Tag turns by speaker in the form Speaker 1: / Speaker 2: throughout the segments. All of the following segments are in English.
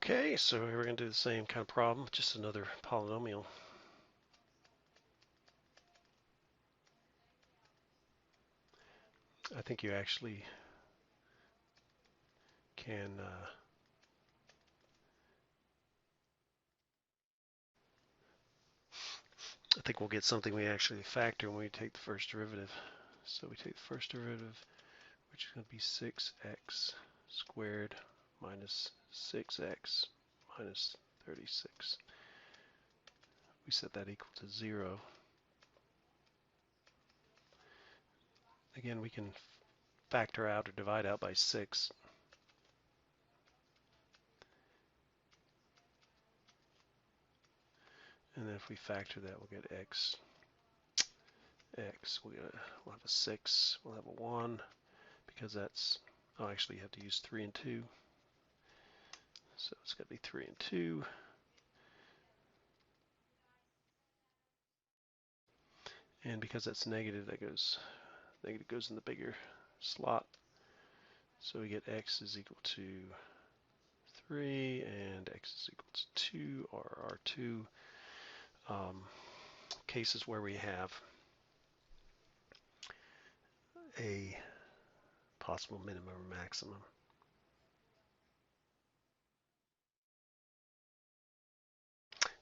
Speaker 1: Okay, so we're going to do the same kind of problem, just another polynomial. I think you actually can I think we'll get something we actually factor when we take the first derivative. So we take the first derivative, which is going to be 6x squared minus 6x minus 36. We set that equal to 0. Again, we can factor out or divide out by 6. And then if we factor that, we'll get x. We'll have a 6, we'll have a 1, because that's, oh, actually you have to use 3 and 2. So it's got to be 3 and 2. And because that's negative, negative goes in the bigger slot. So we get x is equal to 3 and x is equal to 2, or our two cases where we have a possible minimum or maximum.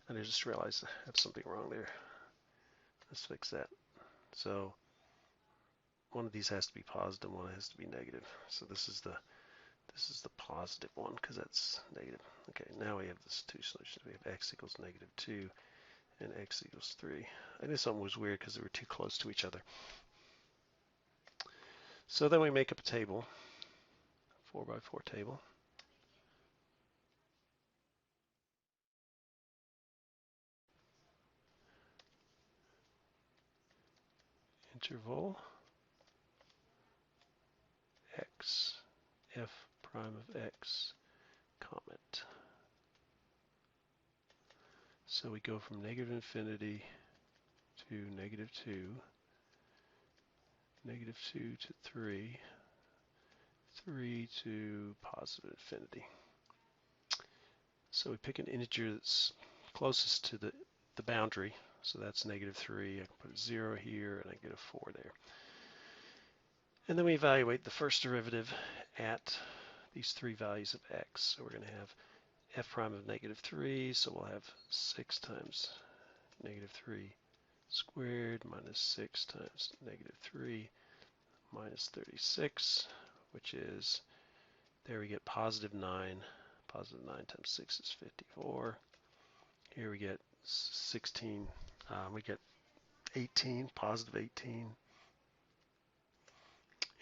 Speaker 1: And I just realized I have something wrong there. Let's fix that. So one of these has to be positive, one has to be negative. So this is the positive one because that's negative. Okay, now we have this two solutions. We have x equals negative 2 and x equals 3. I knew something was weird because they were too close to each other. So then we make up a table, 4x4 table. Interval x, f prime of x, comment. So we go from negative infinity to negative 2, negative 2 to 3, 3 to positive infinity. So we pick an integer that's closest to the boundary. So that's negative 3. I can put a 0 here and I get a 4 there. And then we evaluate the first derivative at these three values of x. So we're going to have f prime of negative 3. So we'll have 6 times negative 3 squared minus 6 times negative 3 minus 36, which is, there we get positive 9. Positive 9 times 6 is 54. Here we get 16. We get 18, positive 18.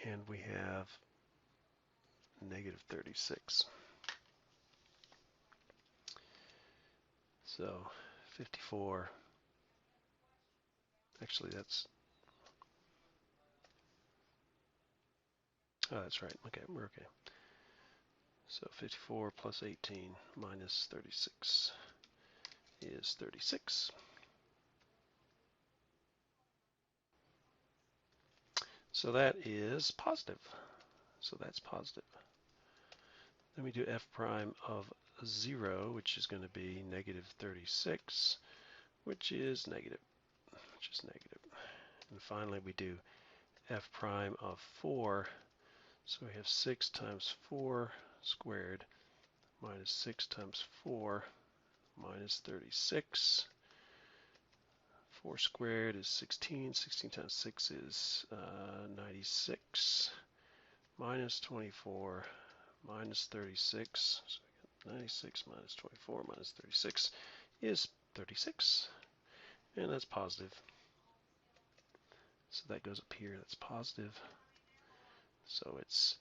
Speaker 1: And we have negative 36. So 54. Actually, that's, oh, that's right. Okay, we're okay. So 54 plus 18 minus 36 is 36. So that is positive. So that's positive. Then we do f prime of 0, which is going to be negative 36, which is negative. And finally, we do f prime of 4. So we have 6 times 4 squared minus 6 times 4 minus 36. 4 squared is 16. 16 times 6 is 96. Minus 24 minus 36. So 96 minus 24 minus 36 is 36. And that's positive. So that goes up here. That's positive. So it's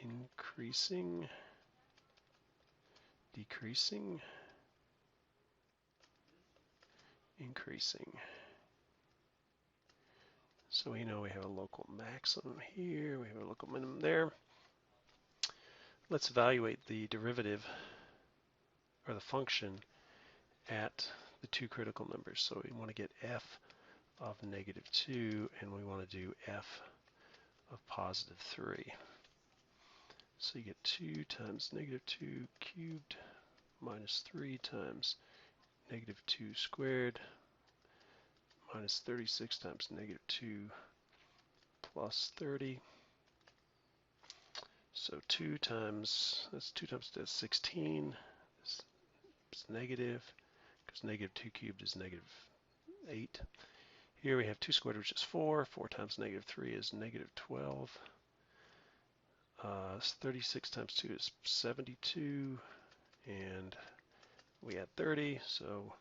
Speaker 1: increasing, decreasing, increasing. So we know we have a local maximum here, we have a local minimum there. Let's evaluate the derivative or the function at the two critical numbers. So we want to get f of negative 2 and we want to do f of positive 3. So you get 2 times negative 2 cubed minus 3 times negative 2 squared minus 36 times negative 2 plus 30. So 2 times, that's 16 is negative, because negative 2 cubed is negative 8. Here we have 2 squared, which is 4. 4 times negative 3 is negative 12. 36 times 2 is 72. And we add 30, so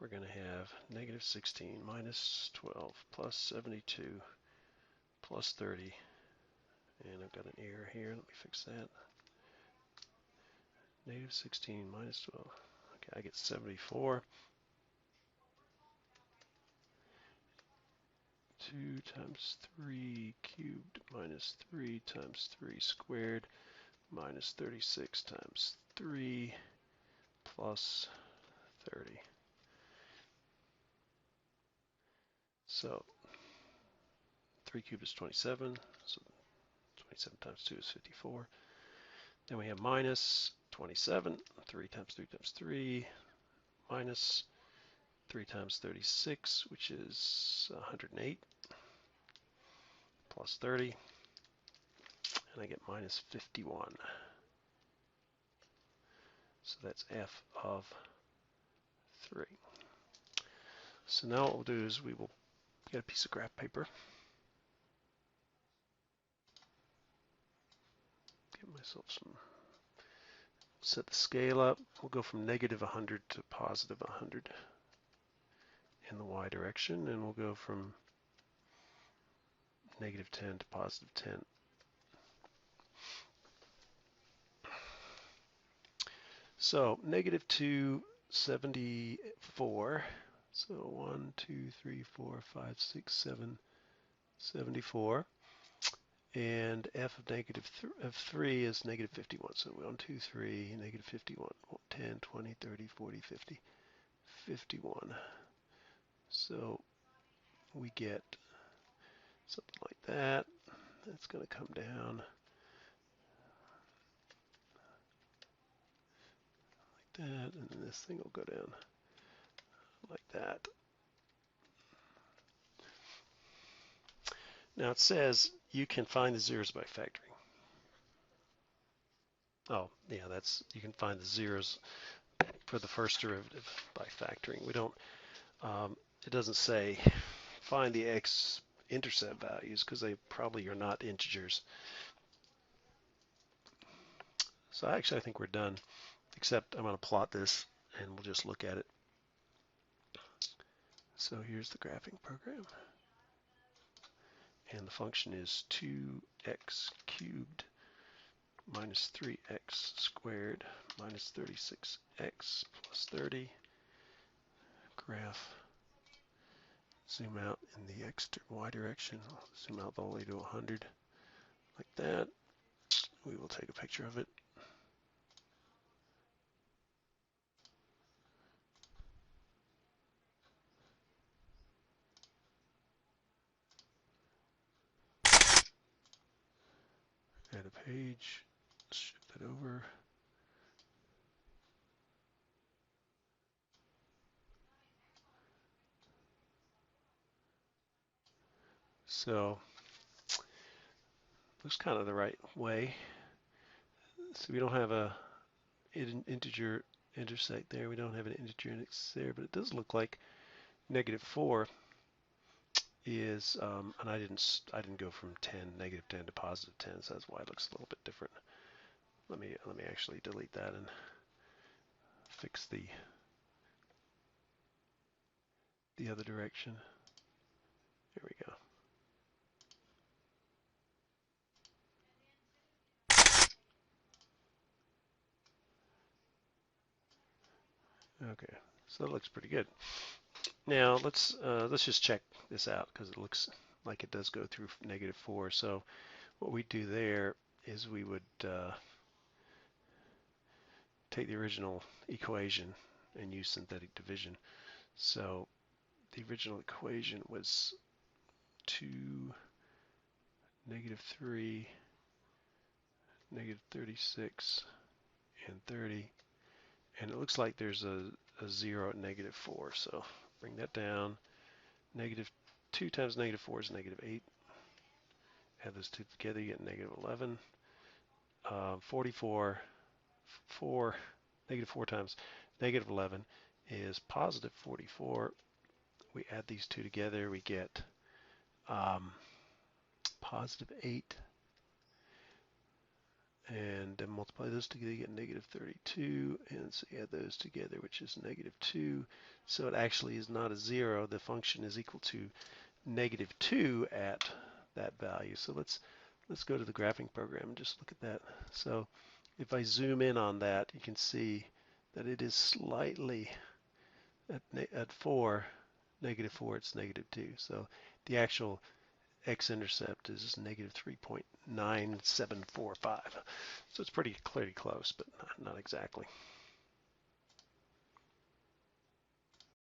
Speaker 1: we're going to have negative 16 minus 12 plus 72 plus 30. And I've got an error here. Let me fix that. Negative 16 minus 12. Okay, I get 74. 2 times 3 cubed minus 3 times 3 squared minus 36 times 3 plus 30. So 3 cubed is 27, so 27 times 2 is 54. Then we have minus 27, 3 times 3 times 3, minus 3 times 36, which is 108, plus 30, and I get minus 51. So that's f of 3. So now what we'll do is we will get a piece of graph paper. Get myself some, set the scale up. We'll go from negative 100 to positive 100 in the y direction, and we'll go from negative 10 to positive 10. So negative 2, 74. So 1, 2, 3, 4, 5, 6, 7, 74. And f of negative of 3 is negative 51. So 1, 2, 3, negative 51. 10, 20, 30, 40, 50, 51. So we get something like that. That's going to come down like that, and then this thing will go down like that. Now it says you can find the zeros by factoring. Oh, yeah, that's, you can find the zeros for the first derivative by factoring. We don't, it doesn't say find the x-intercept values because they probably are not integers. So actually I think we're done, except I'm going to plot this and we'll just look at it. So here's the graphing program. And the function is 2x cubed minus 3x squared minus 36x plus 30. Graph. Zoom out in the x to y direction. I'll zoom out all the way to 100 like that. We will take a picture of it. Add a page. Shift it over. So looks kind of the right way. So we don't have a integer intersect there. We don't have an integer index there, but it does look like negative 4 is, and I didn't go from negative 10 to positive 10, so that's why it looks a little bit different. Let me actually delete that and fix the other direction. There we go. Okay, so that looks pretty good. Now let's just check this out because it looks like it does go through negative 4. So what we do there is we would take the original equation and use synthetic division. So the original equation was 2, negative 3, negative 36, and 30. And it looks like there's a 0 at -4, so bring that down. -2 times -4 is -8. Add those two together, you get -11. 44, -4 times -11 is +44. We add these two together, we get +8. And then multiply those together, you get -32. And so you add those together, which is -2. So it actually is not a 0. The function is equal to -2 at that value. So let's go to the graphing program and just look at that. So if I zoom in on that, you can see that it is slightly at 4, -4, it's -2. So the actual x-intercept is -3.9745. So it's pretty clearly close, but not exactly.